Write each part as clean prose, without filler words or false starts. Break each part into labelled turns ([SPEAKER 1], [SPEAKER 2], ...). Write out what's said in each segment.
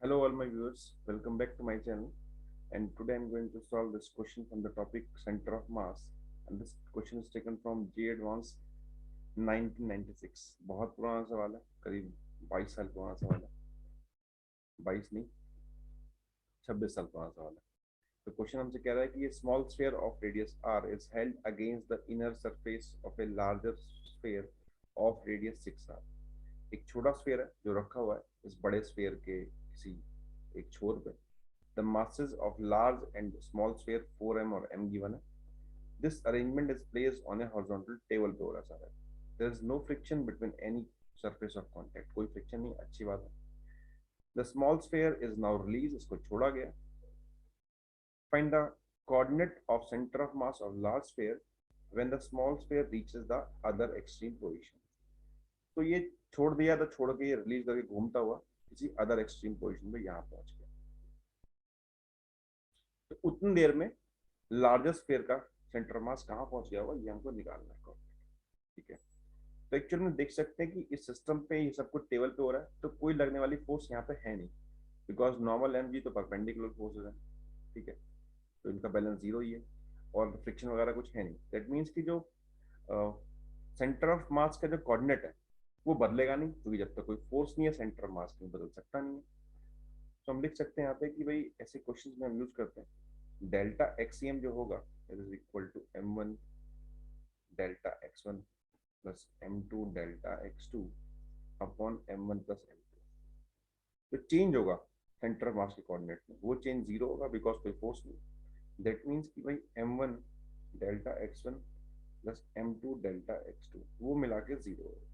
[SPEAKER 1] Hello, all my viewers. Welcome back to my channel. And today I'm going to solve this question from the topic center of mass. And this question is taken from J Advanced 1996. बहुत पुराना सवाल है, करीब 22 साल पुराना सवाल है. 22 नहीं, 26 साल पुराना सवाल है. तो क्वेश्चन हमसे कह रहा है कि ये small sphere of radius R is held against the inner surface of a larger sphere of radius 6 R. एक छोटा स्फीयर है जो रखा हुआ है इस बड़े स्फीयर के किसी एक छोर पे. The masses of large and small sphere 4m और m given है. This arrangement is placed on a horizontal table पे हो रहा सारा. There is no friction between any surface of contact. कोई friction नहीं, अच्छी बात है. The small sphere is now released. इसको छोड़ा गया. Find the coordinate of center of mass of large sphere when the small sphere reaches the other extreme position. तो ये छोड़ दिया तो छोड़ के ये रिलीज करके घूमता हुआ किसी अदर एक्सट्रीम पोजीशन पे यहाँ पहुंच गया. तो उतनी देर में लार्जेस्ट स्फीयर का सेंटर मास कहाँ पहुंच गया होगा ये हमको निकालना है. ठीक है. तो एक्चुअली में देख सकते हैं कि इस सिस्टम पे ये सब कुछ टेबल पे हो रहा है तो कोई लगने वाली फोर्स यहाँ पे है नहीं, बिकॉज नॉर्मल एम जी तो परपेंडिकुलर फोर्सेज है. ठीक है. तो इनका बैलेंस जीरो ही है और फ्रिक्शन वगैरह कुछ है नहीं. दैट मीन्स कि जो सेंटर ऑफ मास का जो कोऑर्डिनेट है वो बदलेगा नहीं, क्योंकि जब तक कोई फोर्स नहीं है सेंटर ऑफ मास में बदल सकता नहीं है. तो हम लिख सकते हैं यहाँ पे कि भाई ऐसे क्वेश्चन में हम यूज करते हैं डेल्टा एक्सीएम जो होगा it is equal to m1 delta x1 plus m2 delta x2 upon m1 plus m2. तो चेंज होगा सेंटर ऑफ मास के कोऑर्डिनेट में, वो चेंज जीरो होगा बिकॉज कोई फोर्स नहीं. दैट मीन्स कि भाई m1 delta x1 plus m2 delta x2 वो मिला के जीरो होगा.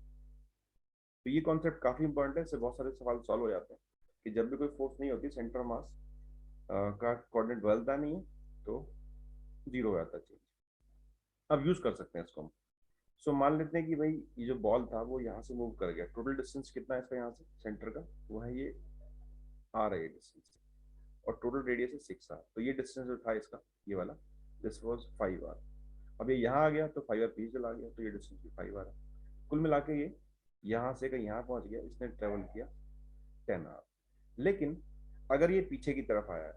[SPEAKER 1] तो ये कॉन्सेप्ट काफी इंपॉर्टेंट है, इससे बहुत सारे सवाल सॉल्व हो जाते हैं कि जब भी कोई फोर्स नहीं होती सेंटर ऑफ मास का कोऑर्डिनेट बदलता नहीं है तो जीरो हो जाता है चेंज. अब यूज कर सकते हैं इसको हम. सो मान लेते हैं कि भाई ये जो बॉल था वो यहाँ से मूव कर गया. टोटल डिस्टेंस कितना है इसका यहाँ से सेंटर का, वो है ये आर है ये डिस्टेंस, और टोटल रेडियस है 6 आर. तो ये डिस्टेंस जो था इसका ये वाला दिस वाज 5 आर. अब ये यहाँ आ गया तो 5 आर पीछे चला गया तो ये डिस्टेंस भी 5 आर है. कुल मिला के ये यहाँ से कहीं यहाँ पहुंच गया, इसने ट्रेवल किया 10 आर. लेकिन अगर ये पीछे की तरफ आया है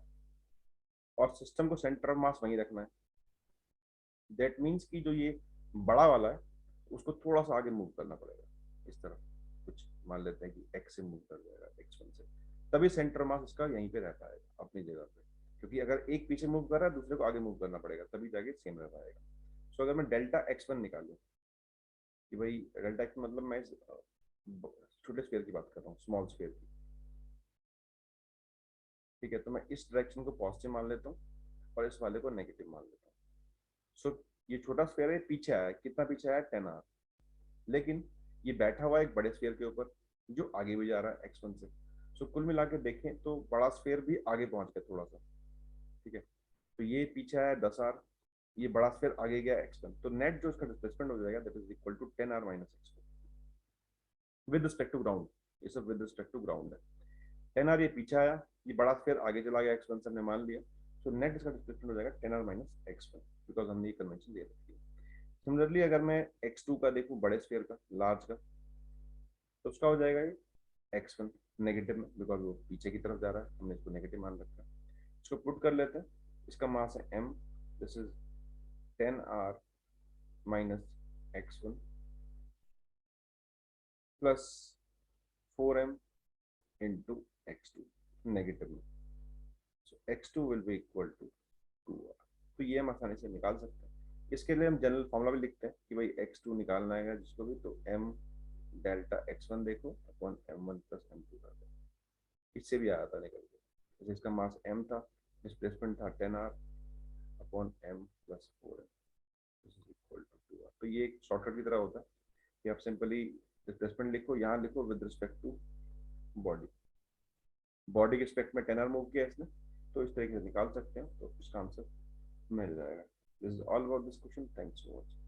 [SPEAKER 1] और सिस्टम को सेंटर ऑफ मास वहीं रखना है, दैट मीन्स कि जो ये बड़ा वाला है उसको थोड़ा सा आगे मूव करना पड़ेगा इस तरफ. कुछ मान लेते हैं कि एक्स से मूव कर जाएगा x1 से, तभी सेंटर मास इसका यहीं पे रहता है अपनी जगह पे. क्योंकि अगर एक पीछे मूव कर रहा है दूसरे को आगे मूव करना पड़ेगा तभी जाके सेम रह पाएगा. सो अगर मैं डेल्टा x1 निकालूं कि भाई डेल्टा x मतलब मैं इस छोटे स्फीयर की बात कर रहा हूँ, स्मॉल स्फीयर की. ठीक है. तो मैं इस डायरेक्शन को पॉजिटिव मान लेता हूँ और इस वाले को नेगेटिव मान लेता हूँ. सो ये छोटा स्फीयर है पीछे आया, कितना पीछे आया 10 आर. लेकिन ये बैठा हुआ है एक बड़े स्फीयर के ऊपर जो आगे भी जा रहा है x1 से. सो कुल मिला के देखें तो बड़ा स्फीयर भी आगे पहुंच गया थोड़ा सा. ठीक है. तो ये पीछे आया 10 आर, ये बड़ा स्फीयर आगे गया x1. तो नेट जो इसका डिस्प्लेसमेंट हो जाएगा that is equal to 10 are minus x1 with respect to ground. ये सब विद रिस्पेक्ट टू ग्राउंड है. 10 आर ये पीछे आया, ये बड़ा स्फीयर आगे चला गया x1 से हमने मान लिया. सो नेट इसका डिस्प्लेसमेंट हो जाएगा 10 आर माइनस x1 बिकॉज हमने ये कन्वेंशन दे रखी है. सिमिलरली अगर मैं x2 का देखूं बड़े स्फीयर का लार्ज का, तो उसका हो जाएगा ये x1 नेगेटिव में बिकॉज वो पीछे की तरफ जा रहा है, हमने इसको नेगेटिव मान रखा है. इसको पुट कर लेते हैं. इसका मास है m, this is 10 are minus x1 plus 4m into x2 negative में. So x2 will be equal to 2r. तो ये हम आसानी से निकाल सकते हैं. इसके लिए हम जनरल फॉर्मूला भी लिखते हैं कि भाई x2 निकालना है जिसको भी, तो m डेल्टा x1 देखो अपॉन m1 प्लस m2 कर दो. इससे भी आया था निकल के. जैसे इसका मास m था, डिस्प्लेसमेंट था 10r upon m plus 4m equal to 2r. तो ये एक शॉर्टकट की तरह होता है कि आप सिंपली डिस्प्लेसमेंट लिखो, यहाँ लिखो with respect to body. Body के रिस्पेक्ट में 10r मूव किया इसने, तो इस तरीके से निकाल सकते हैं. तो इसका आंसर मिल जाएगा. This is all about this question. Thanks for watching.